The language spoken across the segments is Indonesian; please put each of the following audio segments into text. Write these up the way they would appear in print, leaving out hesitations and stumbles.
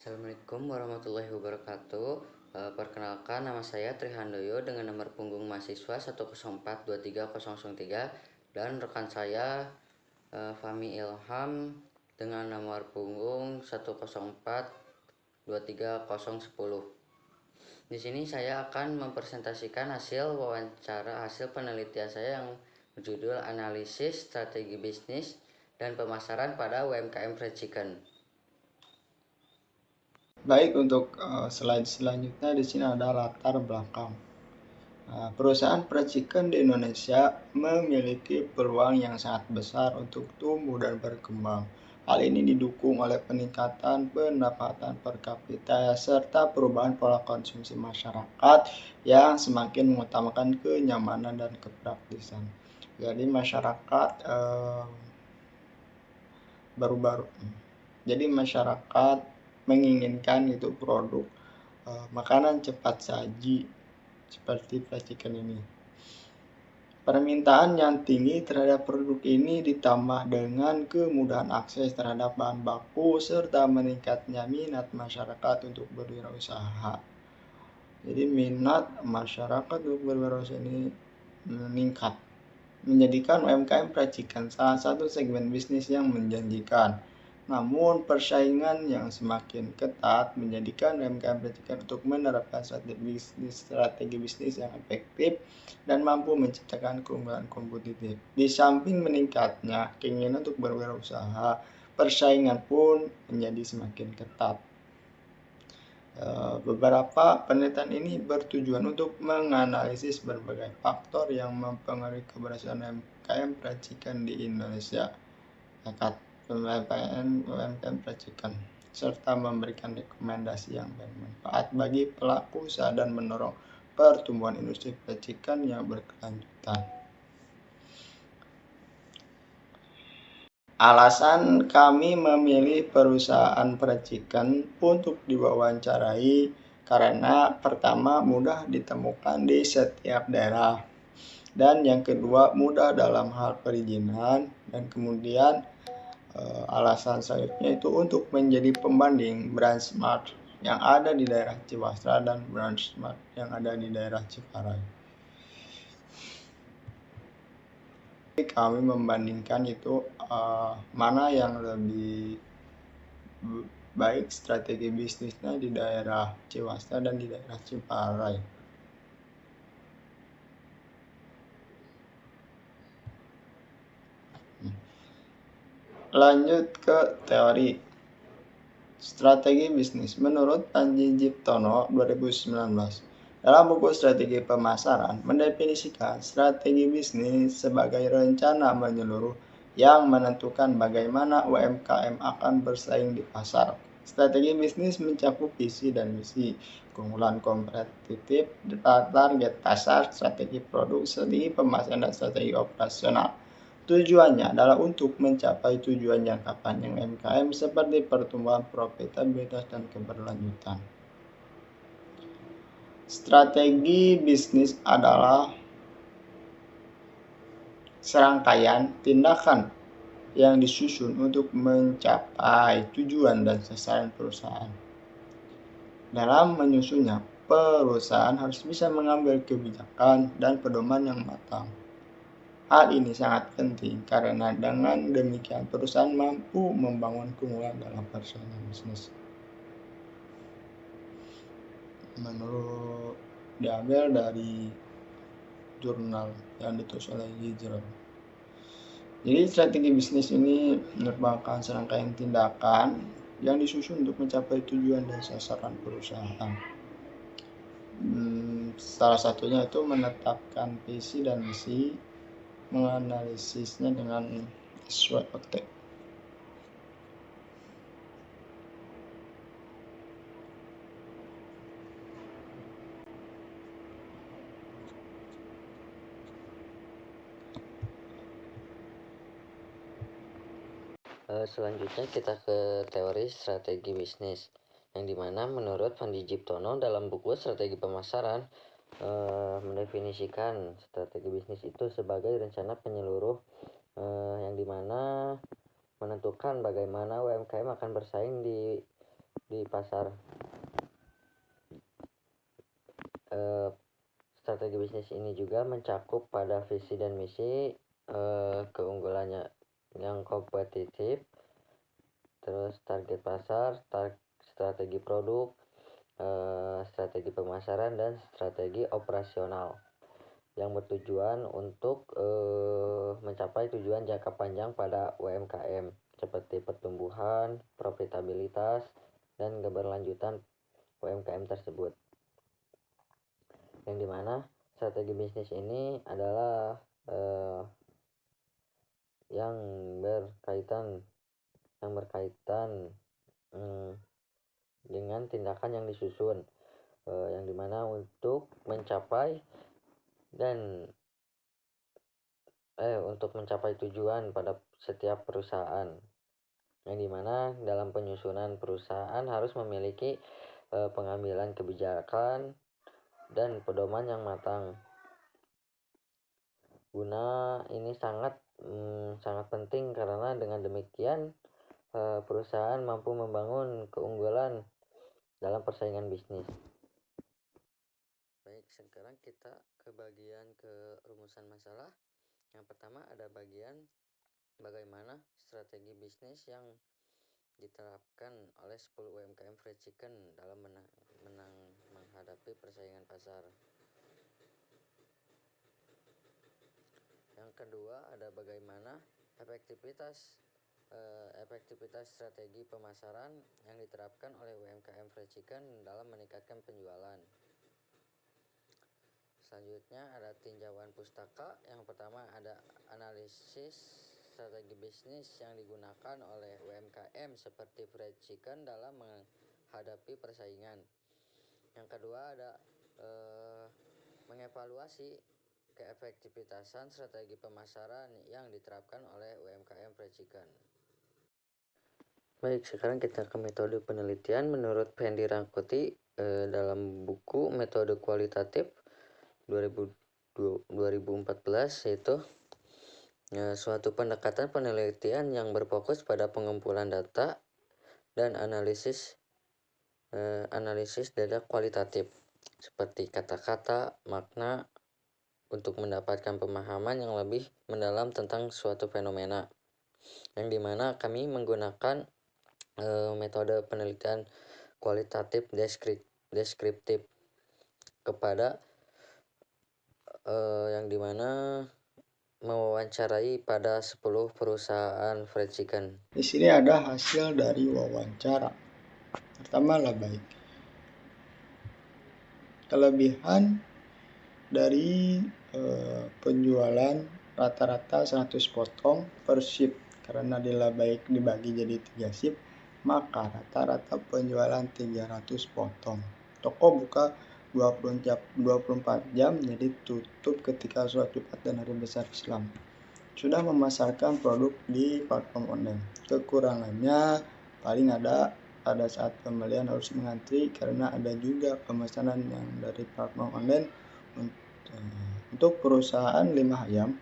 Assalamualaikum warahmatullahi wabarakatuh. Perkenalkan, nama saya Trihandoyo dengan nomor punggung mahasiswa 1042303 dan rekan saya Fahmi Ilham dengan nomor punggung 1042301. Di sini saya akan mempresentasikan hasil penelitian saya yang berjudul Analisis Strategi Bisnis dan Pemasaran pada UMKM Fried Chicken. Baik, untuk slide selanjutnya di sini ada latar belakang. Perusahaan fried chicken di Indonesia memiliki peluang yang sangat besar untuk tumbuh dan berkembang. Hal ini didukung oleh peningkatan pendapatan per kapita serta perubahan pola konsumsi masyarakat yang semakin mengutamakan kenyamanan dan kepraktisan. Jadi masyarakat masyarakat menginginkan itu produk makanan cepat saji seperti fried chicken ini. Permintaan yang tinggi terhadap produk ini ditambah dengan kemudahan akses terhadap bahan baku serta meningkatnya minat masyarakat untuk berwirausaha. Jadi minat masyarakat untuk berwirausaha ini meningkat, menjadikan UMKM fried chicken salah satu segmen bisnis yang menjanjikan. Namun persaingan yang semakin ketat menjadikan UMKM fried chicken untuk menerapkan strategi bisnis yang efektif dan mampu menciptakan keunggulan kompetitif. Di samping meningkatnya keinginan untuk berwirausaha, persaingan pun menjadi semakin ketat. Beberapa penelitian ini bertujuan untuk menganalisis berbagai faktor yang mempengaruhi keberhasilan UMKM fried chicken di Indonesia, UMKM fried chicken, serta memberikan rekomendasi yang bermanfaat bagi pelaku usaha dan mendorong pertumbuhan industri fried chicken yang berkelanjutan. Alasan kami memilih perusahaan fried chicken untuk diwawancarai karena pertama mudah ditemukan di setiap daerah, dan yang kedua mudah dalam hal perizinan, dan kemudian alasan selanjutnya itu untuk menjadi pembanding Brand Smart yang ada di daerah Ciwastra dan Brand Smart yang ada di daerah Ciparai. Kami membandingkan itu mana yang lebih baik strategi bisnisnya di daerah Ciwastra dan di daerah Ciparai. Lanjut ke teori strategi bisnis menurut Panji Jiptono 2019. Dalam buku Strategi Pemasaran mendefinisikan strategi bisnis sebagai rencana menyeluruh yang menentukan bagaimana UMKM akan bersaing di pasar. Strategi bisnis mencakup visi dan misi, keunggulan kompetitif, target pasar, strategi produk, strategi pemasaran, dan strategi operasional. Tujuannya adalah untuk mencapai tujuan jangka panjang UMKM seperti pertumbuhan profitabilitas dan keberlanjutan. Strategi bisnis adalah serangkaian tindakan yang disusun untuk mencapai tujuan dan sasaran perusahaan. Dalam menyusunnya, perusahaan harus bisa mengambil kebijakan dan pedoman yang matang. Hal ini sangat penting karena dengan demikian perusahaan mampu membangun keunggulan dalam persaingan bisnis. Menurut diambil dari jurnal yang ditulis oleh Hijron. Jadi strategi bisnis ini merupakan serangkaian tindakan yang disusun untuk mencapai tujuan dan sasaran perusahaan. Salah satunya itu menetapkan visi dan misi, menganalisisnya dengan SWOT. Selanjutnya kita ke teori strategi bisnis, yang dimana menurut Panji Jiptono dalam buku Strategi Pemasaran mendefinisikan strategi bisnis itu sebagai rencana penyeluruh yang dimana menentukan bagaimana UMKM akan bersaing di di pasar. Strategi bisnis ini juga mencakup pada visi dan misi, keunggulannya yang kompetitif, terus target pasar, strategi produk, strategi pemasaran, dan strategi operasional yang bertujuan untuk mencapai tujuan jangka panjang pada UMKM seperti pertumbuhan, profitabilitas, dan keberlanjutan UMKM tersebut. Yang dimana strategi bisnis ini adalah yang berkaitan dengan tindakan yang disusun, yang dimana untuk mencapai tujuan pada setiap perusahaan, yang dimana dalam penyusunan perusahaan harus memiliki pengambilan kebijakan dan pedoman yang matang. Guna ini sangat penting karena dengan demikian perusahaan mampu membangun keunggulan dalam persaingan bisnis. Baik, sekarang kita ke bagian rumusan masalah. Yang pertama ada bagian bagaimana strategi bisnis yang diterapkan oleh 10 UMKM fried chicken dalam menghadapi persaingan pasar. Yang kedua ada bagaimana efektivitas strategi pemasaran yang diterapkan oleh UMKM fried chicken dalam meningkatkan penjualan. Selanjutnya ada tinjauan pustaka. Yang pertama ada analisis strategi bisnis yang digunakan oleh UMKM seperti fried chicken dalam menghadapi persaingan. Yang kedua ada mengevaluasi keefektivitasan strategi pemasaran yang diterapkan oleh UMKM fried chicken. Baik, sekarang kita ke metode penelitian menurut Fendi Rangkuti dalam buku Metode Kualitatif 2014, yaitu suatu pendekatan penelitian yang berfokus pada pengumpulan data dan analisis data kualitatif seperti kata-kata, makna, untuk mendapatkan pemahaman yang lebih mendalam tentang suatu fenomena, yang dimana kami menggunakan metode penelitian kualitatif deskriptif kepada yang dimana mewawancarai pada 10 perusahaan fried chicken. Di sini ada hasil dari wawancara. Pertama lah baik. Kelebihan dari penjualan rata-rata 100 potong per shift, karena nilai baik dibagi jadi 3 shift, maka rata-rata penjualan 300 potong. Toko buka 24 jam, jadi tutup ketika sholat Jumat dan hari besar Islam. Sudah memasarkan produk di platform online. Kekurangannya paling ada pada saat pembelian harus mengantri karena ada juga pemesanan yang dari platform online. Untuk perusahaan 5 ayam,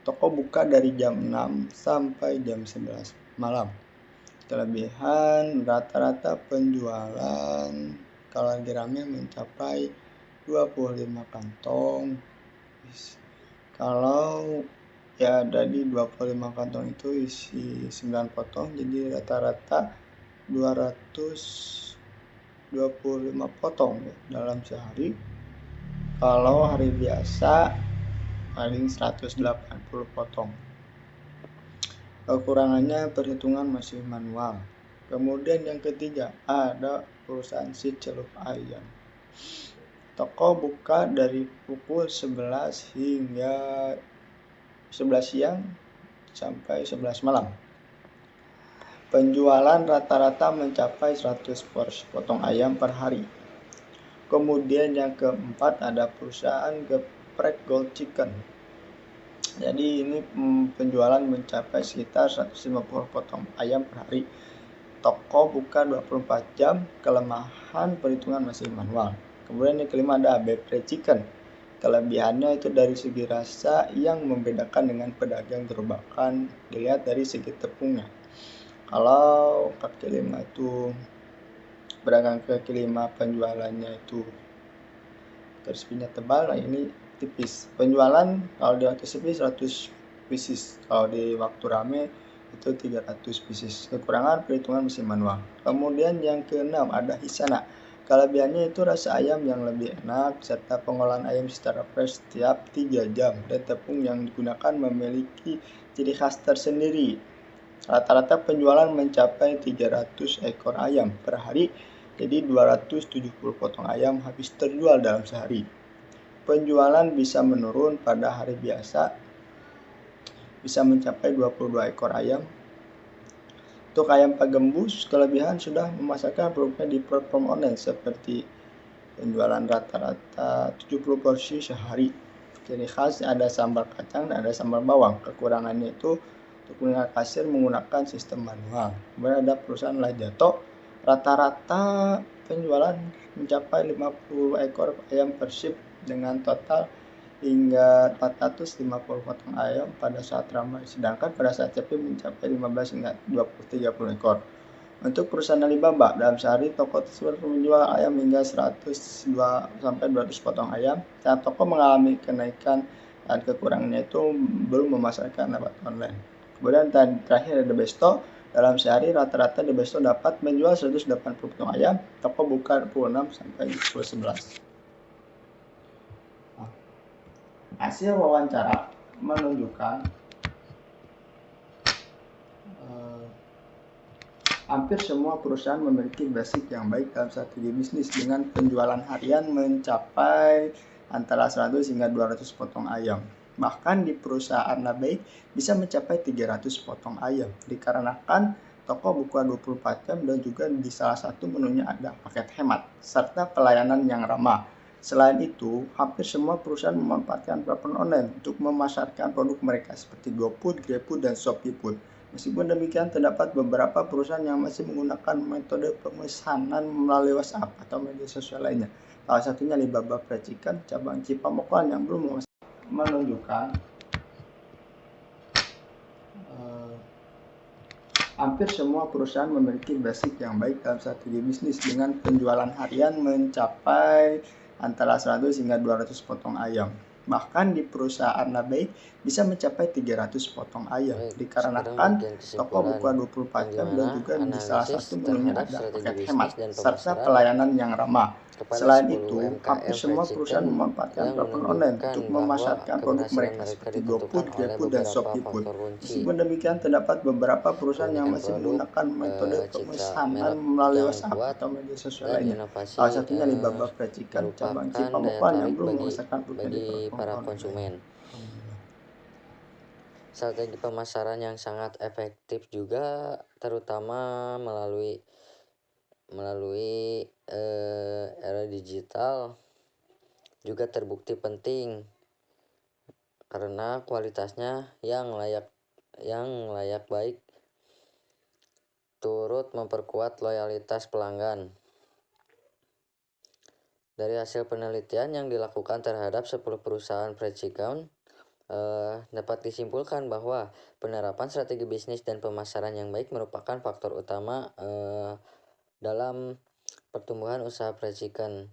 toko buka dari jam 6 sampai jam 11 malam. Kelebihan rata-rata penjualan kilogramnya mencapai 25 kantong. Kalau ya dari 25 kantong itu isi 9 potong, jadi rata-rata 225 potong ya, dalam sehari. Kalau hari biasa paling 180 potong. Kekurangannya perhitungan masih manual. Kemudian yang ketiga ada perusahaan si celup ayam. Toko buka dari pukul 11 hingga 11 siang sampai 11 malam. Penjualan rata-rata mencapai 100 potong ayam per hari. Kemudian yang keempat ada perusahaan Geprek Gold Chicken. Jadi ini penjualan mencapai sekitar 150 potong ayam per hari. Toko buka 24 jam, kelemahan perhitungan masih manual. Kemudian yang kelima ada AB Fried Chicken. Kelebihannya itu dari segi rasa yang membedakan dengan pedagang gerobakan, dilihat dari segi tepungnya. Kalau kaki lima itu pedagang kaki lima penjualannya itu garis pinnya tebal, nah ini tipis. Penjualan kalau di waktu sepi 100 pieces, kalau di waktu rame itu 300 pieces. Kekurangan perhitungan mesin manual. Kemudian yang keenam ada Hisana. Kelebihannya itu rasa ayam yang lebih enak serta pengolahan ayam secara fresh setiap 3 jam dan tepung yang digunakan memiliki ciri khas tersendiri. Rata-rata penjualan mencapai 300 ekor ayam per hari, jadi 270 potong ayam habis terjual dalam sehari. Penjualan bisa menurun pada hari biasa, bisa mencapai 22 ekor ayam. Untuk ayam pagembus, kelebihan sudah memasarkan produknya di platform online seperti penjualan rata-rata 70 porsi sehari. Ciri khas ada sambal kacang dan ada sambal bawang. Kekurangannya itu untuk kuliner kasir menggunakan sistem manual. Kemudian ada perusahaan Lajato, rata-rata penjualan mencapai 50 ekor ayam per shift dengan total hingga 450 potong ayam pada saat ramai, sedangkan pada saat sepi mencapai 15 hingga 20-30 ekor. Untuk perusahaan Alibaba, dalam sehari toko tersebut menjual ayam hingga 102-200 potong ayam. Saat toko mengalami kenaikan dan kekurangannya itu belum memasarkan lewat online. Kemudian terakhir ada Besto. Dalam sehari rata-rata The Besto dapat menjual 180 potong ayam. Toko buka pukul 6 sampai pukul 11. Hasil wawancara menunjukkan hampir semua perusahaan memiliki basic yang baik dalam strategi bisnis dengan penjualan harian mencapai antara 100 hingga 200 potong ayam. Bahkan di perusahaan baik bisa mencapai 300 potong ayam dikarenakan toko buka 24 jam dan juga di salah satu menunya ada paket hemat serta pelayanan yang ramah. Selain itu, hampir semua perusahaan memanfaatkan platform online untuk memasarkan produk mereka seperti GoFood, GrabFood, dan ShopeeFood. Meskipun demikian, terdapat beberapa perusahaan yang masih menggunakan metode pemesanan melalui WhatsApp atau media sosial lainnya. Salah satunya Alibaba Fried Chicken, cabang Cipamokuan yang belum menunjukkan hampir semua perusahaan memiliki basic yang baik dalam strategi bisnis dengan penjualan harian mencapai antara 100 hingga 200 potong ayam. Bahkan di perusahaan baik bisa mencapai 300 potong ayam dikarenakan toko buka 24 jam dan juga di salah satu menunya ada paket hemat serta pelayanan yang ramah. Selain itu, hampir semua perusahaan memanfaatkan platform online untuk memasarkan produk mereka seperti GoFood, GrabFood, dan ShopeeFood. Meskipun demikian, terdapat beberapa perusahaan yang masih menggunakan metode pemesanan melalui WhatsApp atau media sosial lainnya. Salah satunya Alibaba Fried Chicken, cabang Cipamokuan yang belum memasarkan produknya di platform para online. konsumen. Strategi pemasaran yang sangat efektif juga, terutama melalui era digital, juga terbukti penting karena kualitasnya yang layak baik, turut memperkuat loyalitas pelanggan. Dari hasil penelitian yang dilakukan terhadap 10 perusahaan fried chicken, dapat disimpulkan bahwa penerapan strategi bisnis dan pemasaran yang baik merupakan faktor utama dalam pertumbuhan usaha fried chicken.